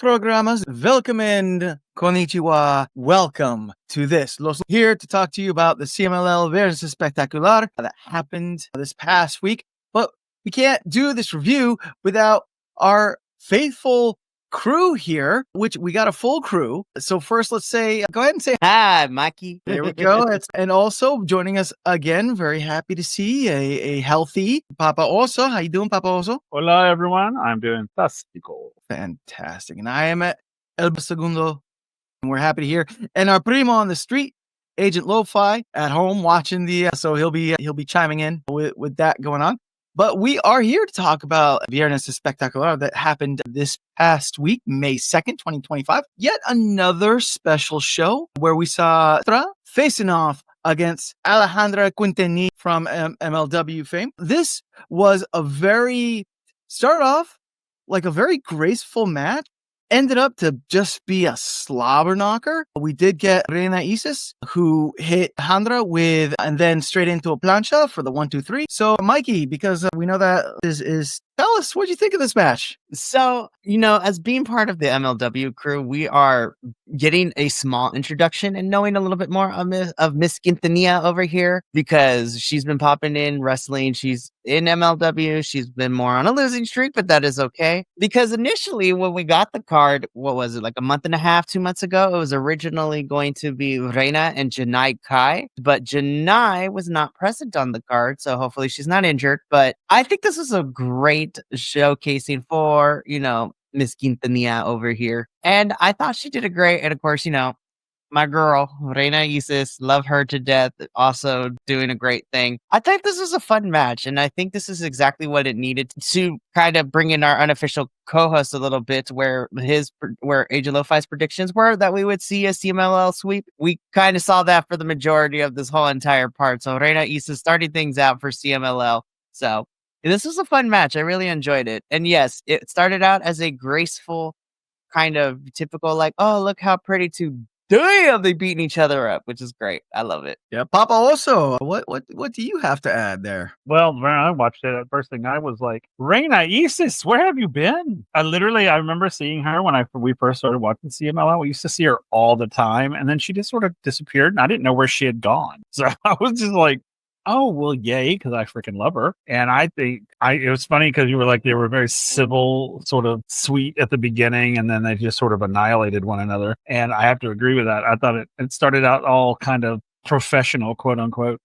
programas. Welcome konnichiwa. Welcome to this. Los here to talk to you about the CMLL Viernes Espectacular that happened this past week. But we can't do this review without our faithful crew here, which we got a full crew. So first, let's say, go ahead and say hi, Mikey. There we go. And also joining us again, very happy to see a healthy Papa Oso. How you doing, Papa Oso? Hola, everyone. I'm doing fantastico. Fantastic. And I am at El Segundo, and we're happy to hear. And our primo on the street, Agent Lo-Fi, at home watching so he'll be chiming in with that going on. But we are here to talk about Viernes Espectacular that happened this past week, May 2nd, 2025. Yet another special show where we saw Tra facing off against Alejandra Quintanilla from MLW fame. This was started off like a very graceful match. Ended up to just be a slobber knocker. We did get Reina Isis, who hit Alejandra and then straight into a plancha for the 1-2-3. So, Mikey, because we know that is tell us, what do you think of this match? So, as being part of the MLW crew, we are getting a small introduction and knowing a little bit more of Miss Quintanilla over here because she's been popping in wrestling. She's in MLW. She's been more on a losing streak, but that is okay. Because initially, when we got the card, what was it, like a month and a half, 2 months ago? It was originally going to be Reina and Janai Kai, but Janai was not present on the card, so hopefully she's not injured. But I think this is a great showcasing for, Miss Quintanilla over here. And I thought she did a great, and of course, my girl, Reina Isis, love her to death, also doing a great thing. I think this was a fun match, and I think this is exactly what it needed to kind of bring in our unofficial co-host a little bit, where Agent Lo-Fi's predictions were that we would see a CMLL sweep. We kind of saw that for the majority of this whole entire part. So Reina Isis started things out for CMLL. So this was a fun match. I really enjoyed it. And yes, it started out as a graceful kind of typical, like, oh, look how pretty two. Damn, they beating each other up, which is great. I love it. Yeah, Papa also, what do you have to add there? Well, when I watched it, at first thing I was like, Reina Isis, where have you been? I remember seeing her when we first started watching CMLL. We used to see her all the time, and then she just sort of disappeared, and I didn't know where she had gone. So I was just like, oh, well, yay, because I freaking love her. And I think it was funny because you were like, they were very civil, sort of sweet at the beginning, and then they just sort of annihilated one another. And I have to agree with that. I thought it started out all kind of professional, quote unquote,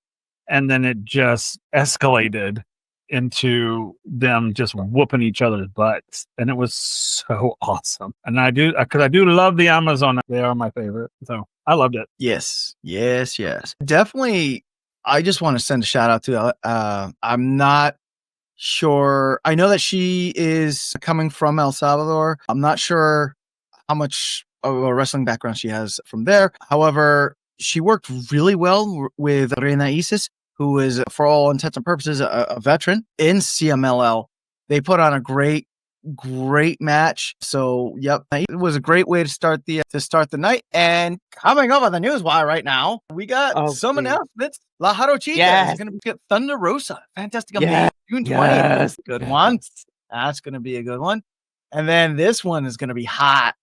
and then it just escalated into them just whooping each other's butts. And it was so awesome. And I do love the Amazon. They are my favorite. So I loved it. Yes. Definitely. I just want to send a shout out to, I'm not sure. I know that she is coming from El Salvador. I'm not sure how much of a wrestling background she has from there. However, she worked really well with Reina Isis, who is, for all intents and purposes, a veteran in CMLL. They put on a great match. So, yep, it was a great way to start the night. And coming up on the news wire right now, we got some announcements. La Jarochita is going to get Thunder Rosa. Fantastic. June 20th. Yes. Good one. That's going to be a good one. And then this one is going to be hot.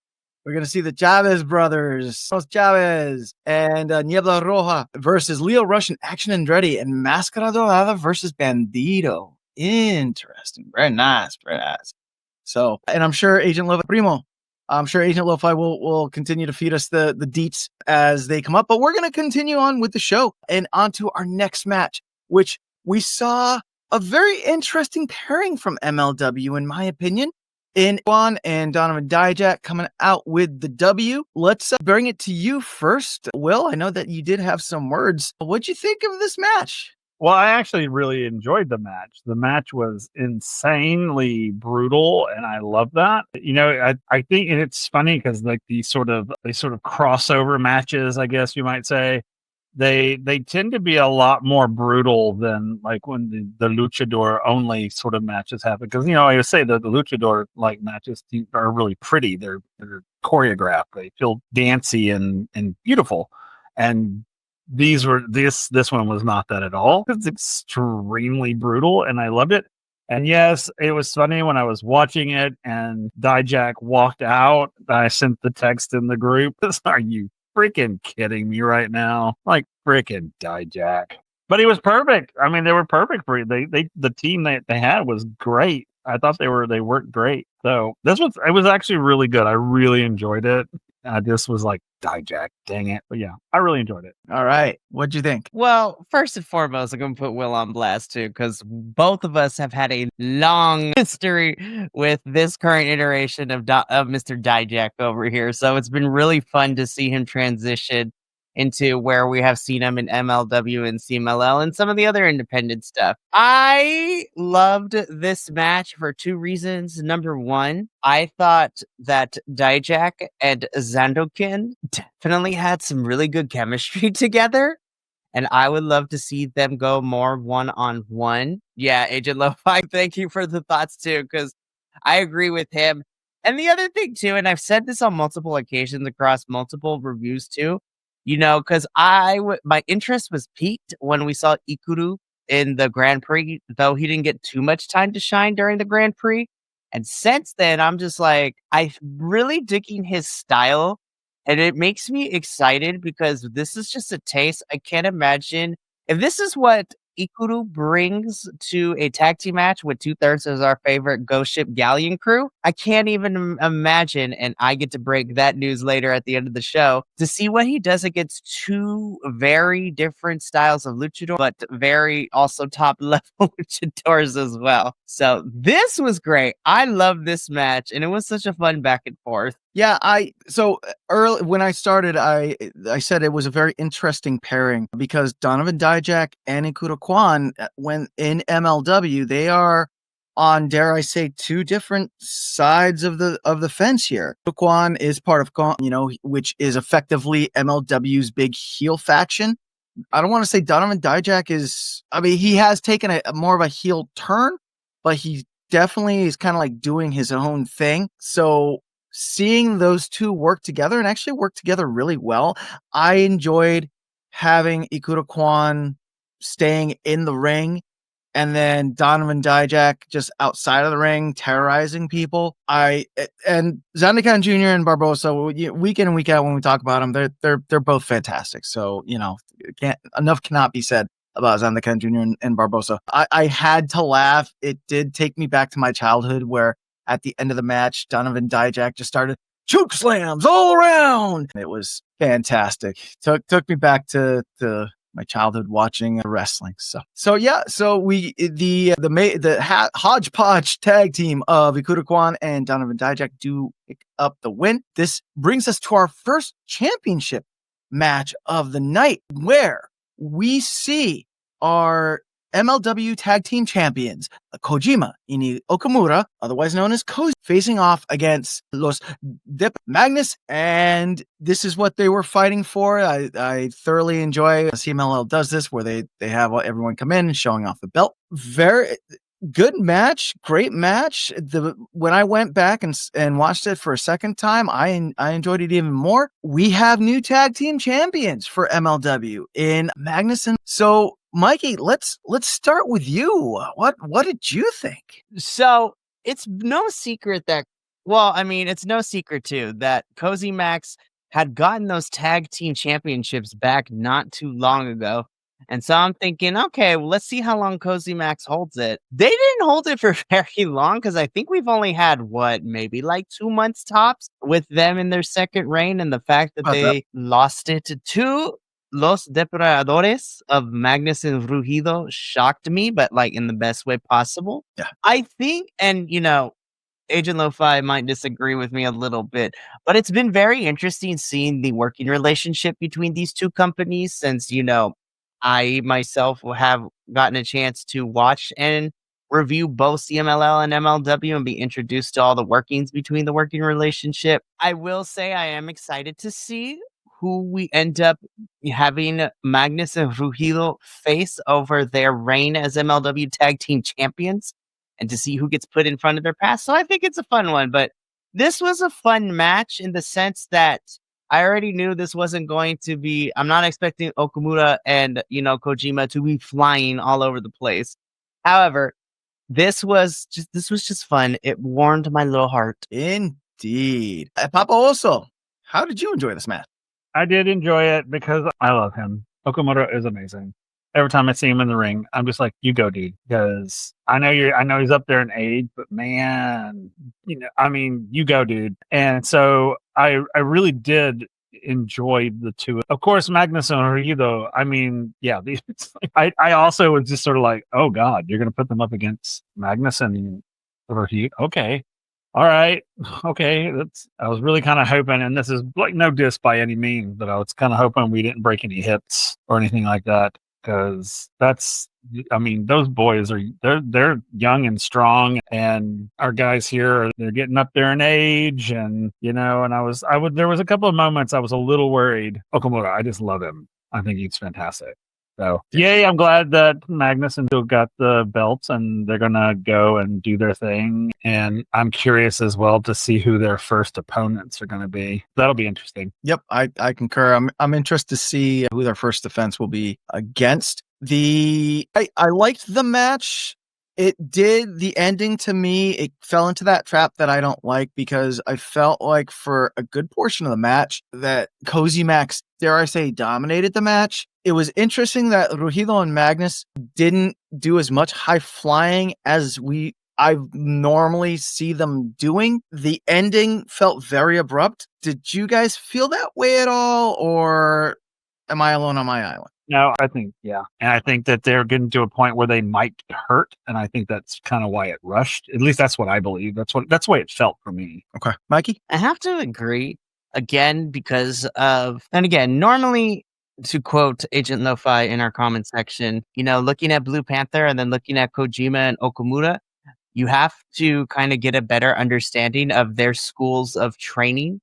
We're going to see the Chavez brothers, Los Chavez and Niebla Roja versus Leo Rush and Action Andretti, and Mascara Dorada versus Bandito. Interesting. Very nice. So, and I'm sure Agent Lo-Fi will continue to feed us the deets as they come up. But we're going to continue on with the show and on to our next match, which we saw a very interesting pairing from MLW, in my opinion, in Juan and Donovan Dijak coming out with the W. Let's bring it to you first. Will, I know that you did have some words. What'd you think of this match? Well, I actually really enjoyed the match. The match was insanely brutal, and I love that. I think it's funny because like they sort of crossover matches, I guess you might say, they tend to be a lot more brutal than like when the luchador only sort of matches happen. Because I always say that the luchador like matches are really pretty. They're choreographed. They feel dancey and beautiful, and this one was not that at all. It's extremely brutal, and I loved it. And yes, it was funny when I was watching it and Dijak walked out. I sent the text in the group. Are you freaking kidding me right now? Like freaking Dijak. But he was perfect. I mean, they were perfect for you. The team they had was great. I thought they worked great. So it was actually really good. I really enjoyed it. I just was like, Dijak, dang it. But yeah, I really enjoyed it. All right. What'd you think? Well, first and foremost, I'm going to put Will on blast too, because both of us have had a long history with this current iteration of Mr. Dijak over here. So it's been really fun to see him transition into where we have seen him in MLW and CMLL and some of the other independent stuff. I loved this match for two reasons. Number one, I thought that Dijak and Zandokin definitely had some really good chemistry together. And I would love to see them go more one-on-one. Yeah, Agent Lo-Fi, thank you for the thoughts too, because I agree with him. And the other thing too, and I've said this on multiple occasions across multiple reviews too, because my interest was piqued when we saw Ikuru in the Grand Prix, though he didn't get too much time to shine during the Grand Prix. And since then, I'm just like, I'm really digging his style. And it makes me excited because this is just a taste. I can't imagine if this is what Ikuru brings to a tag team match with 2/3 as our favorite Ghost Ship Galleon crew. I can't even imagine, and I get to break that news later at the end of the show, to see what he does against two very different styles of luchador, but very also top level luchadors as well. So this was great. I love this match, and it was such a fun back and forth. Yeah, early when I started, I said it was a very interesting pairing because Donovan Dijak and Ikuda Kwan, when in MLW, they are on, dare I say, two different sides of the fence here. Kwan is part of Kwan, which is effectively MLW's big heel faction. I don't want to say Donovan Dijak is. I mean, he has taken a more of a heel turn, but he definitely is kind of like doing his own thing. So seeing those two work together and actually work together really well. I enjoyed having Ikuda Kwan staying in the ring and then Donovan Dijak just outside of the ring terrorizing people. And Zandikan Jr. and Barbosa, week in and week out when we talk about them, they're both fantastic. So, enough cannot be said about Zandikan Jr. and Barbosa. I had to laugh. It did take me back to my childhood where at the end of the match, Donovan Dijak just started choke slams all around. It was fantastic. Took me back to my childhood watching wrestling. So we the hodgepodge tag team of Ikuda Kwan and Donovan Dijak do pick up the win. This brings us to our first championship match of the night, where we see our MLW Tag Team Champions, Kojima Ini Okamura, otherwise known as Cozy, facing off against Los Dip Magnus, and this is what they were fighting for. I thoroughly enjoy CMLL does this, where they have everyone come in and showing off the belt. Very good match, great match. When I went back and watched it for a second time, I enjoyed it even more. We have new tag team champions for MLW in Magnus and so. Mikey, let's start with you. What did you think? So it's no secret it's no secret too that Cozy Max had gotten those tag team championships back not too long ago. And so I'm thinking, okay, well, let's see how long Cozy Max holds it. They didn't hold it for very long because I think we've only had maybe like 2 months tops with them in their second reign, and the fact that they lost it to Los Depredadores of Magnus and Rugido shocked me, but like in the best way possible. Yeah. I think, and Agent Lo-Fi might disagree with me a little bit, but it's been very interesting seeing the working relationship between these two companies since, I myself have gotten a chance to watch and review both CMLL and MLW and be introduced to all the workings between the working relationship. I will say I am excited to see who we end up having Magnus and Rugido face over their reign as MLW Tag Team Champions and to see who gets put in front of their past. So I think it's a fun one, but this was a fun match in the sense that I already knew this wasn't going to be, I'm not expecting Okamura and, Kojima to be flying all over the place. However, this was just fun. It warmed my little heart. Indeed. Papa Oso, how did you enjoy this match? I did enjoy it because I love him. Okamura is amazing. Every time I see him in the ring, I'm just like, you go, dude. Because I know he's up there in age, but man, you go, dude. And so I really did enjoy the two. Of course, Magnus and Ruido, I also was just sort of like, oh God, you're going to put them up against Magnus and Ruido? Okay. All right. Okay. I was really kind of hoping, and this is like no diss by any means, but I was kind of hoping we didn't break any hips or anything like that. Because those boys they're young and strong, and our guys here, they're getting up there in age, and there was a couple of moments I was a little worried. Okamura, I just love him. I think he's fantastic. So yay, I'm glad that Magnus and Bill got the belts and they're gonna go and do their thing. And I'm curious as well to see who their first opponents are gonna be. That'll be interesting. Yep, I concur. I'm interested to see who their first defense will be against. I liked the match. The ending to me, it fell into that trap that I don't like, because I felt like for a good portion of the match that Cozy Max, dare I say, dominated the match. It was interesting that Ruido and Magnus didn't do as much high flying as I normally see them doing. The ending felt very abrupt. Did you guys feel that way at all, or am I alone on my island? No, I think, yeah. And I think that they're getting to a point where they might hurt. And I think that's kind of why it rushed. At least that's what I believe. That's the way it felt for me. Okay. Mikey? I have to agree again because of, and again, normally, to quote Agent Lo-Fi in our comment section, looking at Blue Panther and then looking at Kojima and Okamura, you have to kind of get a better understanding of their schools of training.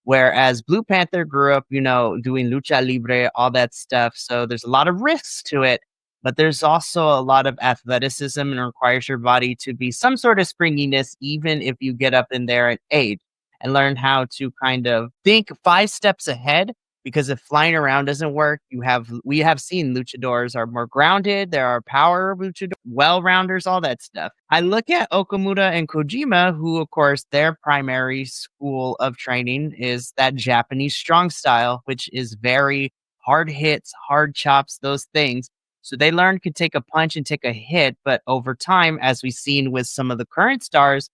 Whereas Blue Panther grew up, doing Lucha Libre, all that stuff. So there's a lot of risks to it, but there's also a lot of athleticism and requires your body to be some sort of springiness, even if you get up in there at age, and learn how to kind of think 5 steps ahead. Because if flying around doesn't work, we have seen luchadors are more grounded. There are power luchadors, well-rounders, all that stuff. I look at Okamura and Kojima, who, of course, their primary school of training is that Japanese strong style, which is very hard hits, hard chops, those things. So they learned to take a punch and take a hit, but over time, as we've seen with some of the current stars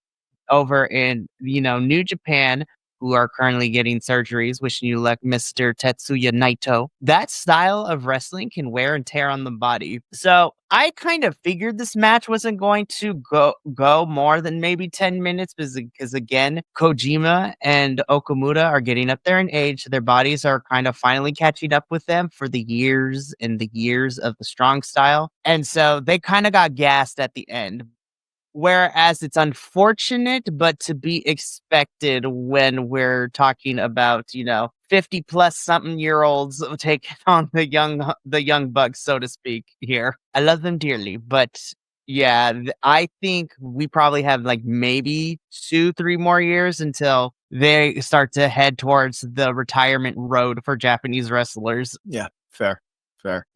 over in, New Japan, who are currently getting surgeries, wishing you luck, Mr. Tetsuya Naito. That style of wrestling can wear and tear on the body. So I kind of figured this match wasn't going to go more than maybe 10 minutes because again, Kojima and Okamura are getting up there in age. Their bodies are kind of finally catching up with them for the years and the years of the strong style. And so they kind of got gassed at the end. Whereas it's unfortunate, but to be expected when we're talking about, 50 plus something year olds taking on the young bucks, so to speak here. I love them dearly, but yeah, I think we probably have like maybe 2-3 more years until they start to head towards the retirement road for Japanese wrestlers. Yeah, fair.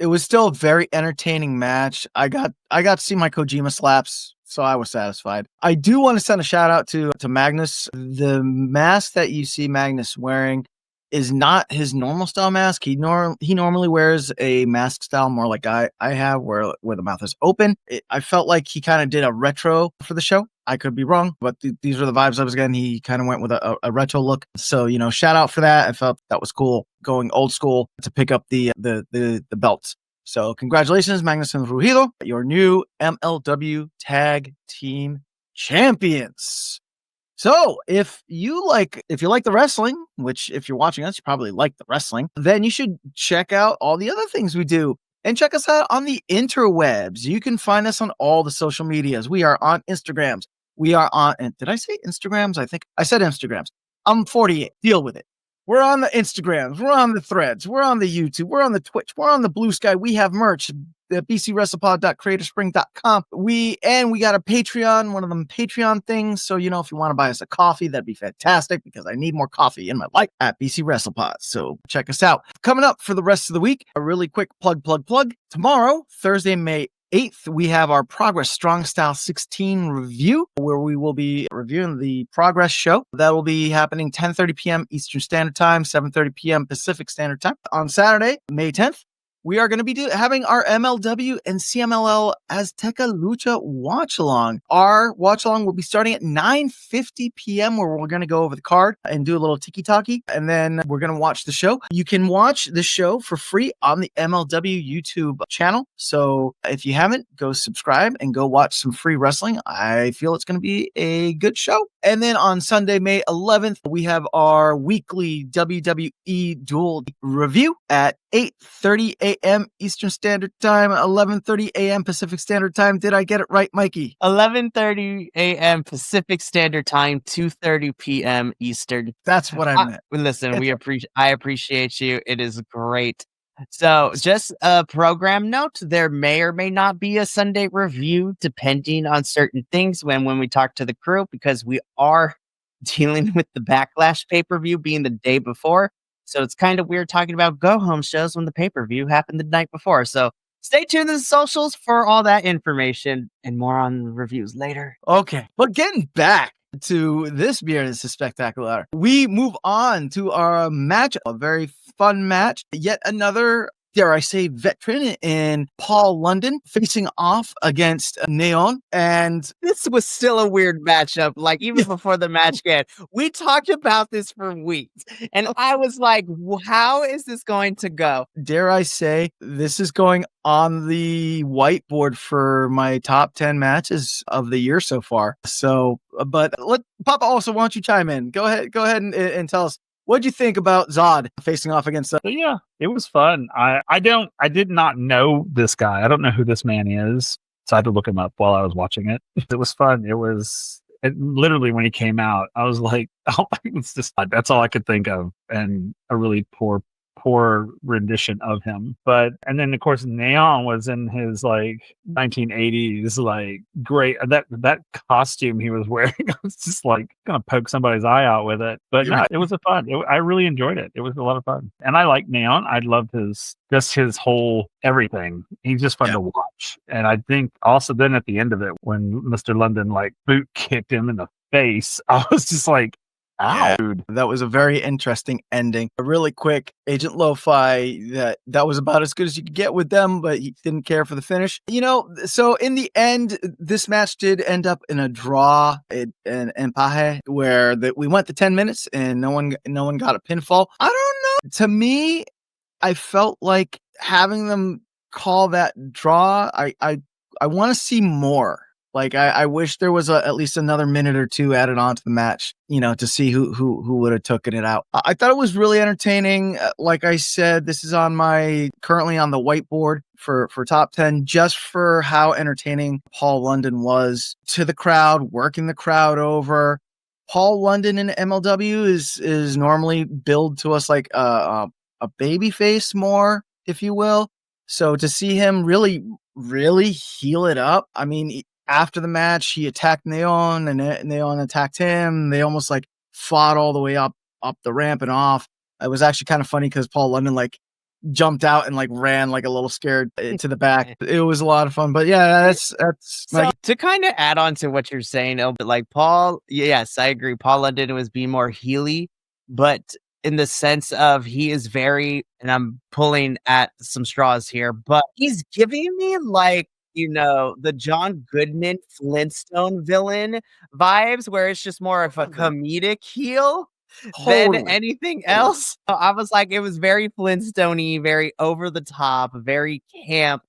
It was still a very entertaining match. I got to see my Kojima slaps, so I was satisfied. I do want to send a shout out to Magnus. The mask that you see Magnus wearing is not his normal style mask. He normally wears a mask style more like I have, where the mouth is open. I felt like he kind of did a retro for the show. I could be wrong, but these were the vibes I was getting. He kind of went with a retro look. So, shout out for that. I felt that was cool, going old school to pick up the belts. So congratulations, Magnus and Ruido, your new MLW Tag Team Champions. So if you like the wrestling, which if you're watching us, you probably like the wrestling, then you should check out all the other things we do. And check us out on the interwebs. You can find us on all the social medias. We are on Instagrams. We are on, and did I say Instagrams? I think I said Instagrams. I'm 48. Deal with it. We're on the Instagrams. We're on the Threads. We're on the YouTube. We're on the Twitch. We're on the Blue Sky. We have merch. bcwrestlepod.creatorspring.com. We got a Patreon, one of them Patreon things. So, if you want to buy us a coffee, that'd be fantastic because I need more coffee in my life at BC WrestlePod. So check us out. Coming up for the rest of the week, a really quick plug. Tomorrow, Thursday, May 8th, we have our Progress Strong Style 16 review, where we will be reviewing the Progress show. That will be happening 10:30 p.m. Eastern Standard Time, 7:30 p.m. Pacific Standard Time. On Saturday, May 10th, we are going to be having our MLW and CMLL Azteca Lucha watch along. Our watch along will be starting at 9:50 p.m., where we're going to go over the card and do a little tiki-taki, and then we're going to watch the show. You can watch the show for free on the MLW YouTube channel. So if you haven't, go subscribe and go watch some free wrestling. I feel it's going to be a good show. And then on Sunday, May 11th, we have our weekly WWE Duel review at 8:30 a.m. Eastern Standard Time, 11:30 a.m. Pacific Standard Time. Did I get it right, Mikey? 11:30 a.m. Pacific Standard Time, 2:30 p.m. Eastern. That's what I meant. Listen, I appreciate you. It is great. So, just a program note: there may or may not be a Sunday review, depending on certain things. When we talk to the crew, because we are dealing with the Backlash pay-per-view being the day before. So it's kind of weird talking about go-home shows when the pay-per-view happened the night before. So stay tuned to the socials for all that information and more on the reviews later. Okay, but getting back to this Viernes Espectacular, we move on to our match, a very fun match. Yet another, dare I say, veteran in Paul London facing off against Neon. And this was still a weird matchup. Like, even before the match began, we talked about this for weeks. And I was like, how is this going to go? Dare I say, this is going on the whiteboard for my top 10 matches of the year so far. So, but Papa, also, why don't you chime in? Go ahead and tell us. What'd you think about Zod facing off against? Yeah, it was fun. I did not know this guy. I don't know who this man is, so I had to look him up while I was watching it. It was fun. Literally when he came out, I was like, oh, it's just that's all I could think of, and a really poor rendition of him. But and then of course Neon was in his like 1980s like great that costume he was wearing. I was just like gonna poke somebody's eye out with it. But no, it was I really enjoyed it. It was a lot of fun, and I like Neon. I loved his whole everything. He's just fun to watch. And I think also then at the end of it, when Mr. London like boot kicked him in the face, I was just like, ow. Dude, that was a very interesting ending. Really quick, Agent Lo-Fi, that was about as good as you could get with them, but he didn't care for the finish. So in the end, this match did end up in a draw in Paje, where we went to 10 minutes and no one got a pinfall. I don't know. To me, I felt like having them call that draw, I want to see more. Like I wish there was at least another minute or two added on to the match, to see who would have taken it out. I thought it was really entertaining. Like I said, this is currently on the whiteboard for top 10, just for how entertaining Paul London was to the crowd, working the crowd over. Paul London in MLW is normally billed to us like a baby face more, if you will. So to see him really, really heal it up. I mean, after the match, he attacked Neon, and Neon attacked him. They almost like fought all the way up the ramp and off. It was actually kind of funny because Paul London like jumped out and like ran like a little scared to the back. It was a lot of fun. But yeah, that's so to kind of add on to what you're saying, but like Paul, yes, I agree. Paul London was being more heely, but in the sense of he is very, and I'm pulling at some straws here, but he's giving me like, the John Goodman Flintstone villain vibes, where it's just more of a comedic heel than anything else. So I was like, it was very Flintstone-y, very over the top, very camp.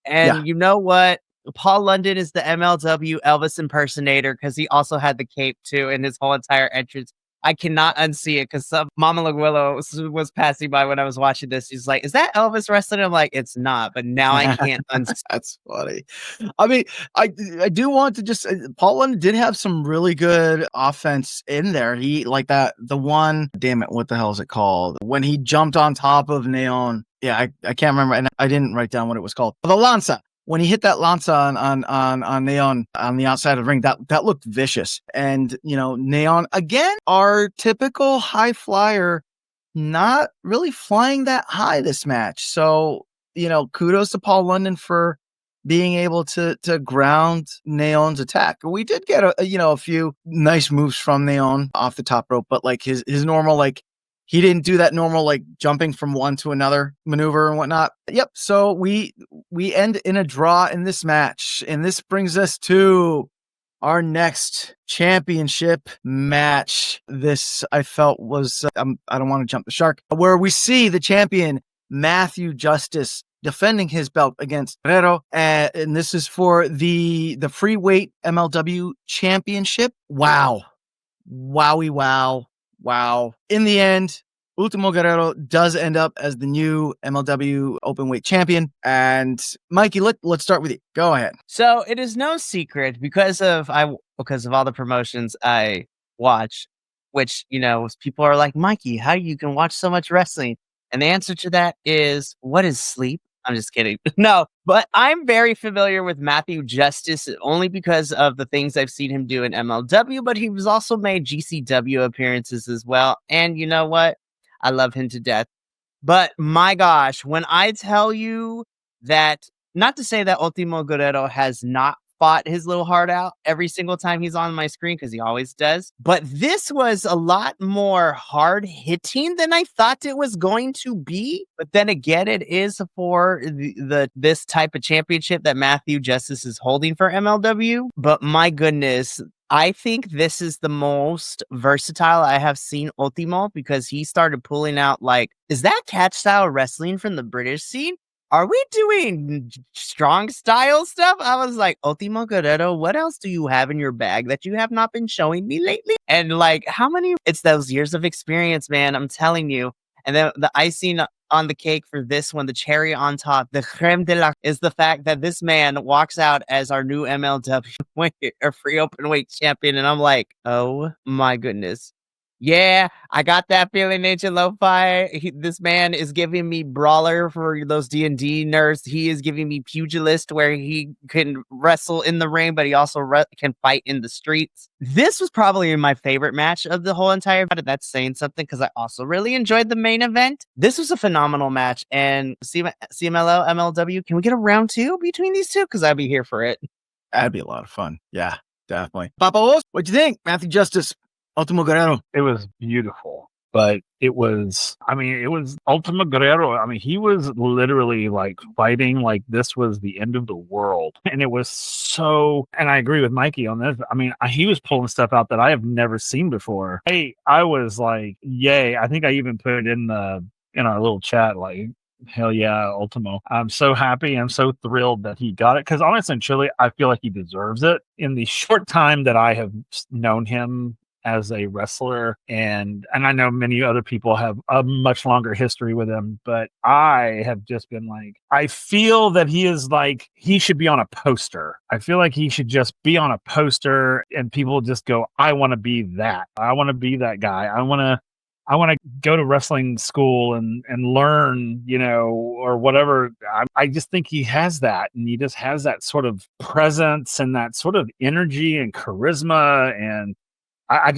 And you know what? Paul London is the MLW Elvis impersonator, because he also had the cape too in his whole entire entrance. I cannot unsee it, because Mama Laguillo was passing by when I was watching this. He's like, is that Elvis wrestling? I'm like, it's not, but now I can't unsee it. That's funny. I mean, I do want to just, Paul London did have some really good offense in there. He like the one, damn it, what the hell is it called? When he jumped on top of Neon. Yeah, I can't remember. And I didn't write down what it was called. The Lanza. When he hit that Lanza on Neon on the outside of the ring, that looked vicious. And, Neon, again, our typical high flyer, not really flying that high this match. So, kudos to Paul London for being able to ground Neon's attack. We did get a few nice moves from Neon off the top rope, but like his normal, like, he didn't do that normal, like, jumping from one to another maneuver and whatnot. Yep. So we end in a draw in this match, and this brings us to our next championship match. This, I felt, was I don't want to jump the shark, where we see the champion Matthew Justice defending his belt against Guerrero, and this is for the free weight MLW championship. Wow. Wowie wow. Wow. In the end, Ultimo Guerrero does end up as the new MLW openweight champion. And Mikey, let's start with you. Go ahead. So it is no secret because of all the promotions I watch, which, people are like, Mikey, how you can watch so much wrestling? And the answer to that is, what is sleep? I'm just kidding. No, but I'm very familiar with Matthew Justice only because of the things I've seen him do in MLW, but he was also made GCW appearances as well. And you know what? I love him to death. But my gosh, when I tell you that, not to say that Ultimo Guerrero has not fought his little heart out every single time he's on my screen, because he always does, but this was a lot more hard hitting than I thought it was going to be. But then again, it is for this type of championship that Matthew Justice is holding for MLW. But my goodness, I think this is the most versatile I have seen Ultimo, because he started pulling out, like, is that catch style wrestling from the British scene? Are we doing strong style stuff? I was like, Ultimo Guerrero, what else do you have in your bag that you have not been showing me lately? And like, it's those years of experience, man. I'm telling you. And then the icing on the cake for this one, the cherry on top, the creme de la, is the fact that this man walks out as our new MLW or free open weight champion. And I'm like, oh my goodness. Yeah, I got that feeling, Ancient Lo-Fi. This man is giving me Brawler for those D&D nerds. He is giving me Pugilist, where he can wrestle in the ring, but he also can fight in the streets. This was probably my favorite match of the whole entire event. That's saying something, because I also really enjoyed the main event. This was a phenomenal match. And CMLL, MLW, can we get a round two between these two? Because I'd be here for it. That'd be a lot of fun. Yeah, definitely. Papa, what'd you think? Matthew Justice, Ultimo Guerrero. It was beautiful, but it was Ultimo Guerrero. I mean, he was literally like fighting like this was the end of the world. And it was so, and I agree with Mikey on this. I mean, he was pulling stuff out that I have never seen before. Hey, I was like, yay. I think I even put it in our little chat, like, hell yeah, Ultimo. I'm so happy. I'm so thrilled that he got it. Because honestly and truly, I feel like he deserves it. In the short time that I have known him as a wrestler, and I know many other people have a much longer history with him, but I have just been like, I feel that he should be on a poster. I feel like he should just be on a poster and people just go, I want to be that. I want to be that guy. I want to go to wrestling school and learn, or whatever. I just think he has that, and he just has that sort of presence and that sort of energy and charisma, and I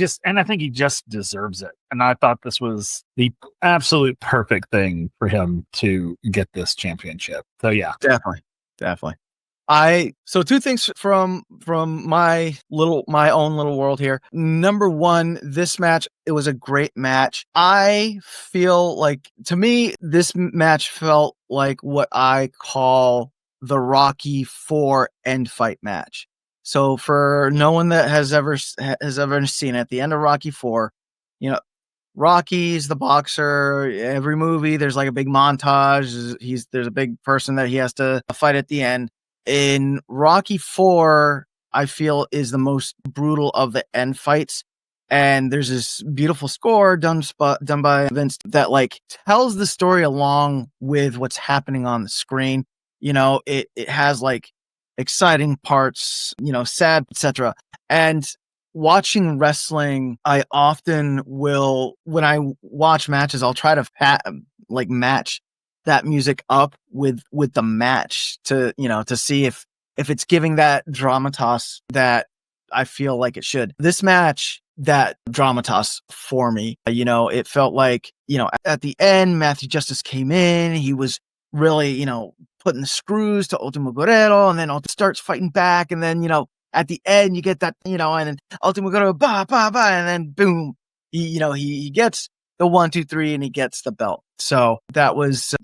think he just deserves it. And I thought this was the absolute perfect thing for him to get this championship. So yeah, definitely. So two things from my own little world here. Number one, this match, it was a great match. I feel like, to me, this match felt like what I call the Rocky IV end fight match. So for no one that has ever seen it, at the end of Rocky IV, Rocky's the boxer. Every movie, there's like a big montage. There's a big person that he has to fight at the end. In Rocky IV, I feel, is the most brutal of the end fights. And there's this beautiful score done by Vince that like tells the story along with what's happening on the screen. It has like exciting parts, sad, etc. And watching wrestling, I often will, when I watch matches, I'll try to match that music up with the match to see if it's giving that dramatas that I feel like it should. This match, that dramatas for me, it felt like, at the end, Matthew Justice came in, he was really, putting the screws to Ultimo Guerrero, and then starts fighting back, and then, at the end you get that, and then Ultimo Guerrero, ba, ba, ba, and then boom, he gets the 1, 2, 3, and he gets the belt. So that was,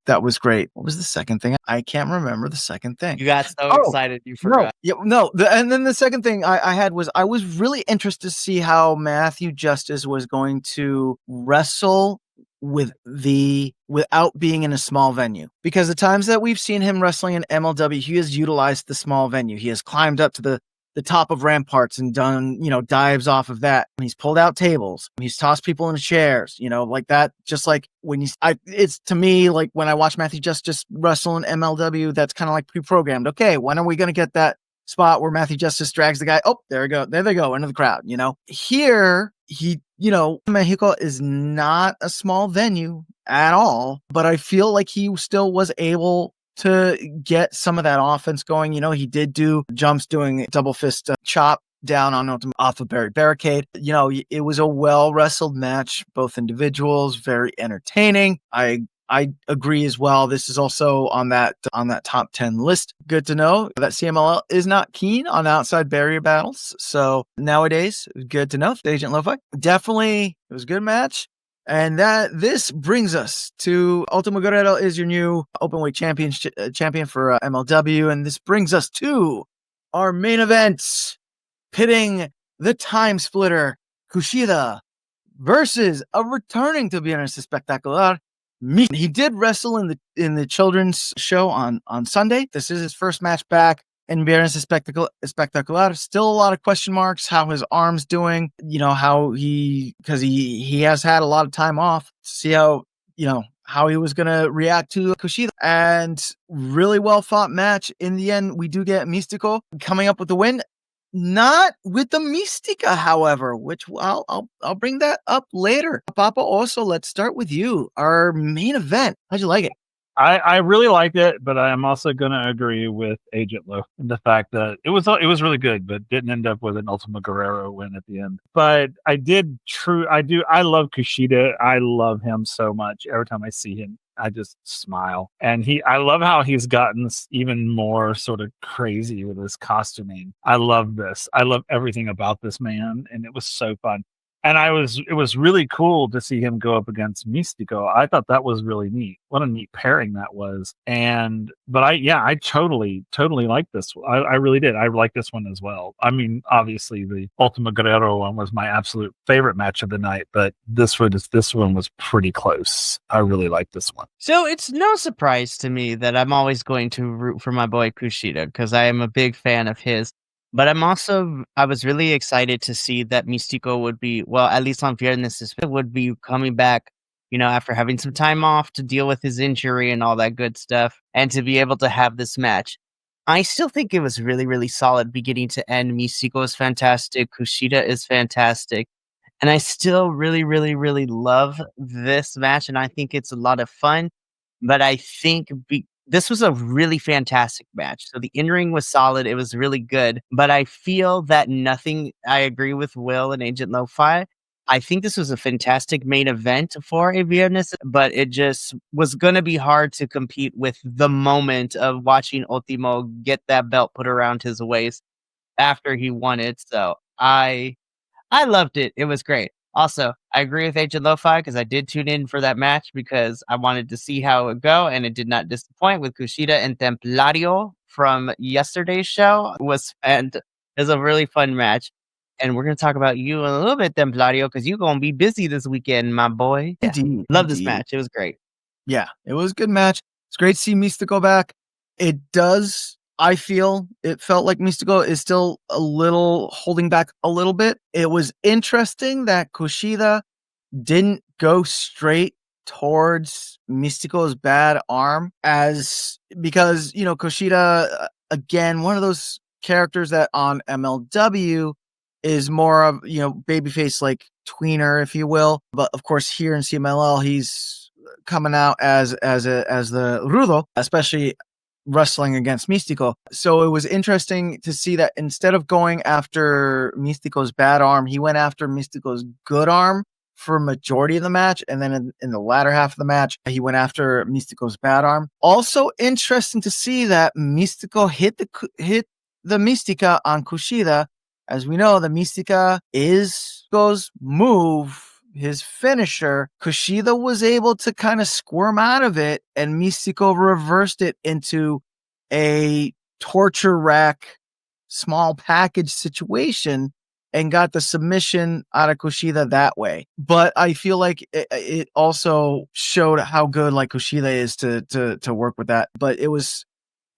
that was great. What was the second thing? I can't remember the second thing. You got so excited you forgot. And then the second thing I had was I was really interested to see how Matthew Justice was going to wrestle without being in a small venue, because the times that we've seen him wrestling in MLW, he has utilized the small venue. He has climbed up to the top of ramparts and done, dives off of that. He's pulled out tables. He's tossed people in chairs, like that. Just like when it's to me, like when I watch Matthew Justice wrestle in MLW, that's kind of like pre-programmed. Okay, when are we going to get that spot where Matthew Justice drags the guy? Oh, there they go into the crowd, Here, Mexico is not a small venue at all, but I feel like he still was able to get some of that offense going. He did do jumps doing double fist chop down on off a barricade. It was a well wrestled match, both individuals, very entertaining. I agree as well. This is also on that top 10 list. Good to know that CMLL is not keen on outside barrier battles. So nowadays, good to know. Agent Lo-Fi, definitely, it was a good match. And this brings us to Ultimo Guerrero is your new openweight champion for MLW. And this brings us to our main event, pitting the time splitter Kushida versus a returning to Viernes Espectacular. He did wrestle in the children's show on Sunday. This is his first match back in Viernes Espectacular. Still a lot of question marks. How his arm's doing, because he has had a lot of time off. See how he was going to react to Kushida. And really well fought match. In the end, we do get Místico coming up with the win. Not with the Mística, however, which I'll bring that up later. Papa, also, let's start with you. Our main event. How'd you like it? I really liked it, but I am also going to agree with Agent Lo in the fact that it was really good, but didn't end up with an Ultimo Guerrero win at the end. But I love Kushida. I love him so much. Every time I see him, I just smile. And I love how he's gotten even more sort of crazy with his costuming. I love this. I love everything about this man, and it was so fun. And it was really cool to see him go up against Místico. I thought that was really neat. What a neat pairing that was. But I totally liked this one. I really did. I liked this one as well. I mean, obviously the Ultimo Guerrero one was my absolute favorite match of the night, but this one was pretty close. I really liked this one. So it's no surprise to me that I'm always going to root for my boy Kushida, because I am a big fan of his. But I was really excited to see that Místico would be, well, at least on Viernes, would be coming back, after having some time off to deal with his injury and all that good stuff, and to be able to have this match. I still think it was really, really solid beginning to end. Místico is fantastic. Kushida is fantastic. And I still really, really, really love this match, and I think it's a lot of fun. But I think this was a really fantastic match. So the in-ring was solid. It was really good. But I feel that I agree with Will and Agent Lo-Fi. I think this was a fantastic main event for a Viernes, but it just was going to be hard to compete with the moment of watching Ultimo get that belt put around his waist after he won it. So I loved it. It was great. Also, I agree with Agent Lo-Fi, because I did tune in for that match because I wanted to see how it would go, and it did not disappoint with Kushida and Templario from yesterday's show. It was a really fun match. And we're going to talk about you in a little bit, Templario, because you're going to be busy this weekend, my boy. Yeah. Indeed. Love this match. It was great. Yeah, it was a good match. It's great to see Místico back. I feel it felt like Místico is still a little holding back a little bit. It was interesting that Kushida didn't go straight towards Místico's bad arm, because Kushida, again, one of those characters that on MLW is more of babyface, like tweener, if you will. But of course, here in CMLL, he's coming out as the rudo, especially wrestling against Místico. So it was interesting to see that instead of going after Místico's bad arm, he went after Místico's good arm for majority of the match, and then in the latter half of the match, he went after Mystico's bad arm. Also interesting to see that Mystico hit the Mystica on Kushida. As we know, the Mystica is Mystico's move, his finisher. Kushida was able to kind of squirm out of it, and Mystico reversed it into a torture rack, small package situation and got the submission out of Kushida that way. But I feel like it also showed how good like Kushida is to work with that. But it was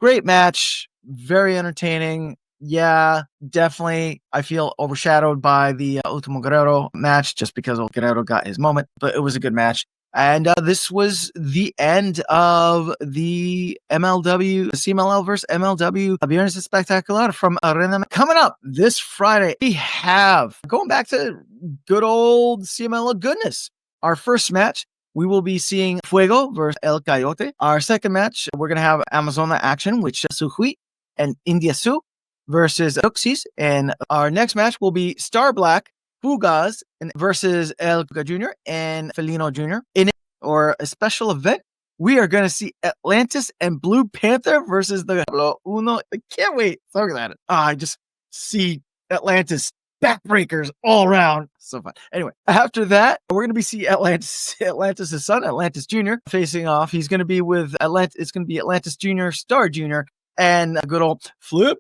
great match, very entertaining. Yeah, definitely. I feel overshadowed by the Ultimo Guerrero match just because Guerrero got his moment, but it was a good match. And this was the end of the MLW, CMLL versus MLW Viernes Espectacular from Arena. Coming up this Friday, we have, going back to good old CMLL goodness, our first match, we will be seeing Fuego versus El Coyote. Our second match, we're going to have Amazona action, which Suhui and India Su versus Duxis. And our next match will be Star Black Fugas versus El Fuga Jr. and Felino Jr. In it, or a special event, we are going to see Atlantis and Blue Panther versus the Uno. I can't wait. Look at that. I just see Atlantis backbreakers all around. So fun. Anyway, after that, we're going to be see Atlantis' son, Atlantis Jr., facing off. He's going to be with Atlantis. It's going to be Atlantis Jr., Star Jr., and a good old Flip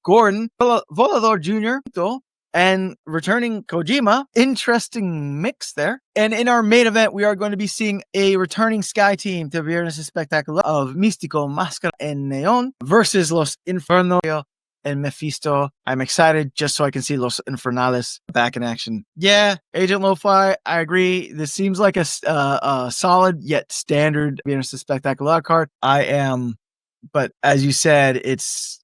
Gordon, Volador Jr., and returning Kojima. Interesting mix there. And in our main event, we are going to be seeing a returning Sky Team to Viernes Espectacular of Místico, Máscara, and Neon versus Los Inferno and Mephisto. I'm excited just so I can see Los Infernales back in action. Yeah, Agent Lo-Fi, I agree. This seems like a solid yet standard Viernes Espectacular card. I am, but as you said, it's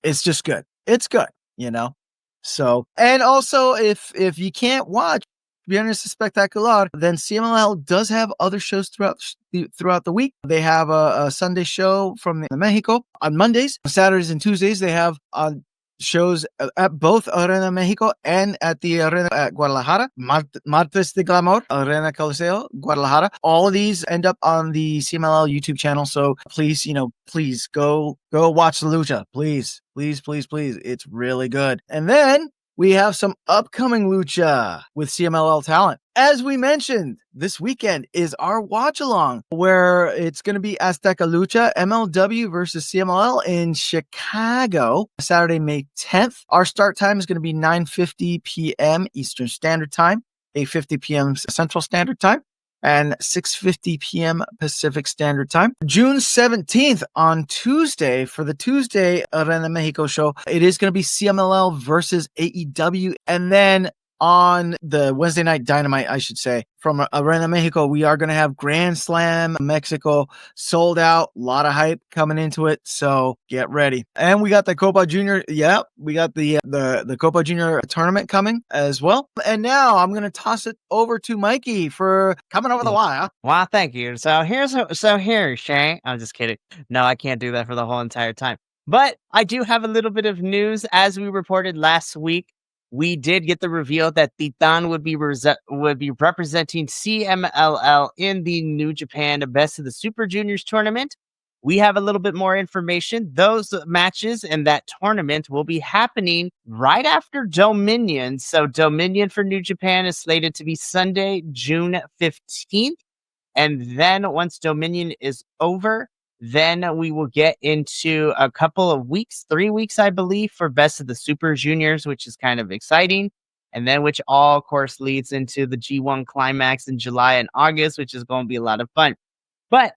just good. It's good, you know? So, and also if you can't watch Viernes Espectacular, then CMLL does have other shows throughout the week. They have a Sunday show from Mexico on Mondays, Saturdays and Tuesdays. They have shows at both Arena México and at the Arena at Guadalajara. Martes de Glamour, Arena Coliseo, Guadalajara. All of these end up on the CMLL YouTube channel. So please, please go watch the lucha. Please. It's really good. And then we have some upcoming lucha with CMLL talent. As we mentioned, this weekend is our watch along where it's going to be Azteca Lucha MLW versus CMLL in Chicago, Saturday, May 10th. Our start time is going to be 9:50 p.m. Eastern Standard Time, 8:50 p.m. Central Standard Time, and 6:50 p.m. Pacific Standard Time. June 17th on Tuesday for the Tuesday Arena Mexico show, it is going to be CMLL versus AEW. And then on the Wednesday night Dynamite, I should say, from Arena Mexico, we are going to have Grand Slam Mexico sold out. A lot of hype coming into it, so get ready. And we got the Copa Junior. Yeah, we got the Copa Junior tournament coming as well. And now I'm going to toss it over to Mikey for coming over the wire. Wow, thank you. So here, Shay. I'm just kidding. No, I can't do that for the whole entire time. But I do have a little bit of news. As we reported last week, we did get the reveal that Titan would be representing CMLL in the New Japan Best of the Super Juniors tournament. We have a little bit more information. Those matches and that tournament will be happening right after Dominion. So Dominion for New Japan is slated to be Sunday, June 15th. And then once Dominion is over, then we will get into a couple of weeks, 3 weeks, I believe, for Best of the Super Juniors, which is kind of exciting. And then which all, of course, leads into the G1 Climax in July and August, which is going to be a lot of fun. But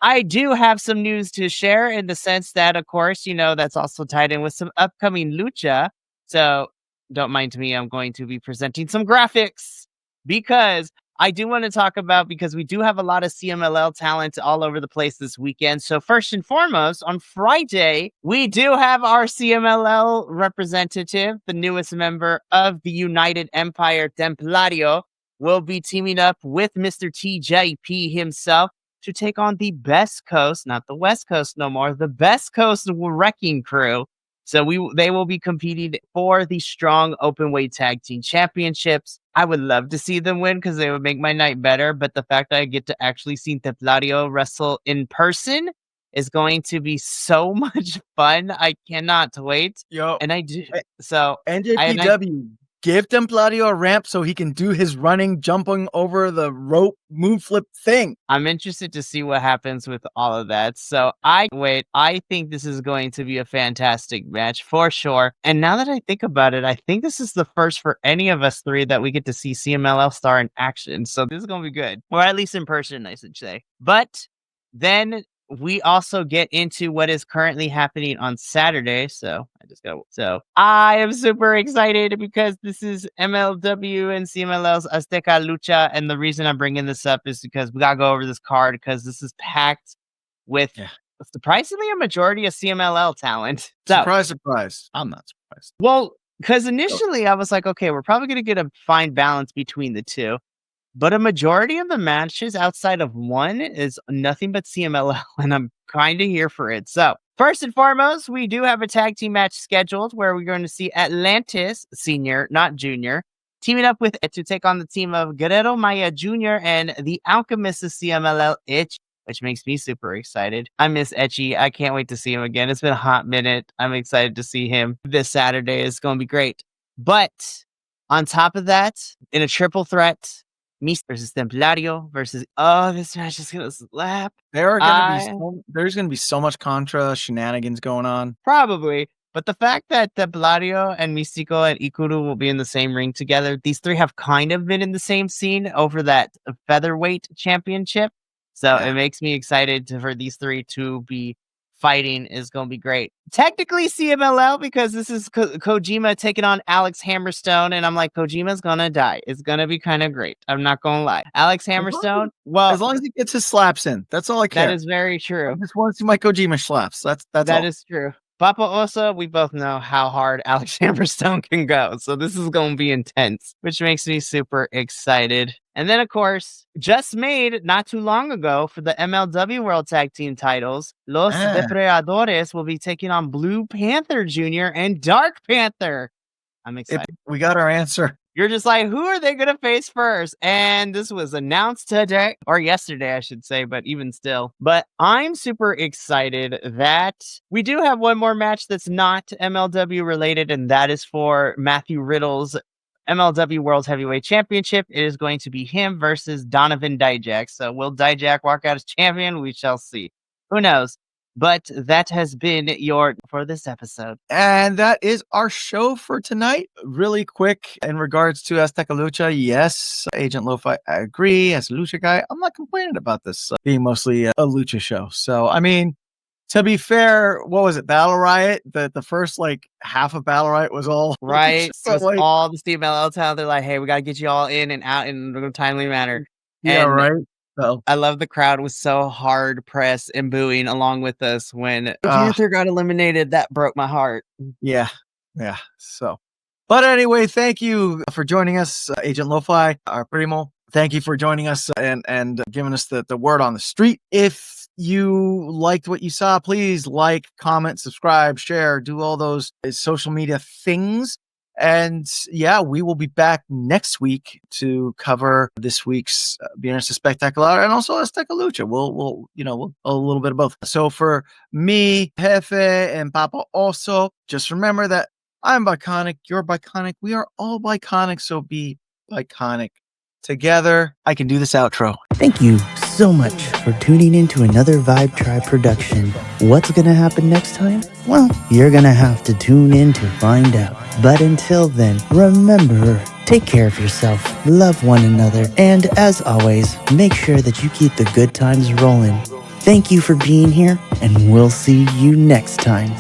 I do have some news to share in the sense that, of course, that's also tied in with some upcoming lucha. So don't mind me. I'm going to be presenting some graphics because I do want to talk about, because we do have a lot of CMLL talent all over the place this weekend. So first and foremost, on Friday, we do have our CMLL representative, the newest member of the United Empire, Templario, will be teaming up with Mr. TJP himself to take on the Best Coast, not the West Coast no more, the Best Coast Wrecking Crew. So they will be competing for the Strong Openweight Tag Team Championships. I would love to see them win because they would make my night better. But the fact that I get to actually see Templario wrestle in person is going to be so much fun. I cannot wait. Yo, And I do. So NJPW, give Templario a ramp so he can do his running, jumping over the rope, moon flip thing. I'm interested to see what happens with all of that. So I think this is going to be a fantastic match for sure. And now that I think about it, I think this is the first for any of us three that we get to see CMLL star in action. So this is going to be good, or at least in person, I should say. But then we also get into what is currently happening on Saturday. So I am super excited because this is MLW and CMLL's Azteca Lucha. And the reason I'm bringing this up is because we got to go over this card because this is packed with surprisingly a majority of CMLL talent. So, Surprise. I'm not surprised. Well, because initially I was like, okay, we're probably going to get a fine balance between the two. But a majority of the matches outside of one is nothing but CMLL, and I'm kind of here for it. So, first and foremost, we do have a tag team match scheduled where we're going to see Atlantis, senior, not junior, teaming up with to take on the team of Guerrero Maya Jr. and the Alchemist of CMLL, Itch, which makes me super excited. I miss Etchy. I can't wait to see him again. It's been a hot minute. I'm excited to see him this Saturday. It's going to be great. But on top of that, in a triple threat, Mist versus Templario versus this match is gonna slap. There's gonna be so much contra shenanigans going on. Probably. But the fact that Templario and Místico and Ikuru will be in the same ring together, these three have kind of been in the same scene over that featherweight championship. So it makes me excited for these three to be fighting. Is going to be great. Technically CMLL because this is Kojima taking on Alex Hammerstone, and I'm like, Kojima's gonna die. It's gonna be kind of great. I'm not gonna lie. Alex Hammerstone, well, as long as he gets his slaps in, that's all I care. That is very true. I just want to see my Kojima slaps. That all. Is true. Papa Osa, we both know how hard Alex Hammerstone can go, so this is going to be intense, which makes me super excited. And then, of course, just made not too long ago for the MLW World Tag Team titles, Los Depredadores will be taking on Blue Panther Jr. and Dark Panther. I'm excited. We got our answer. You're just like, who are they going to face first? And this was announced today, or yesterday, I should say, but even still. But I'm super excited that we do have one more match that's not MLW related, and that is for Matthew Riddle's MLW World Heavyweight Championship. It is going to be him versus Donovan Dijak. So will Dijak walk out as champion? We shall see. Who knows? But that has been for this episode. And that is our show for tonight. Really quick in regards to Azteca Lucha. Yes, Agent Lo-Fi, I agree. As a Lucha guy, I'm not complaining about this being mostly a Lucha show. So, I mean, to be fair, what was it? Battle Riot? The first half of Battle Riot was all right. So, all the CMLL town. They're like, hey, we got to get you all in and out in a timely manner. Yeah, right. So I love the crowd was so hard pressed and booing along with us when Panther got eliminated. That broke my heart. Yeah. So, but anyway, thank you for joining us, Agent Lo-Fi, our primo. Thank you for joining us and giving us the word on the street. If you liked what you saw, please like, comment, subscribe, share, do all those social media things. And yeah, we will be back next week to cover this week's Viernes Espectacular and also Azteca Lucha. We'll a little bit of both. So for me, Jefe, and Papa also, just remember that I'm Biconic, you're Biconic, we are all Biconic, so be Biconic. Together, I can do this outro. Thank you so much for tuning in to another Vibe Tribe production. What's going to happen next time? Well, you're going to have to tune in to find out. But until then, remember, take care of yourself, love one another, and as always, make sure that you keep the good times rolling. Thank you for being here, and we'll see you next time.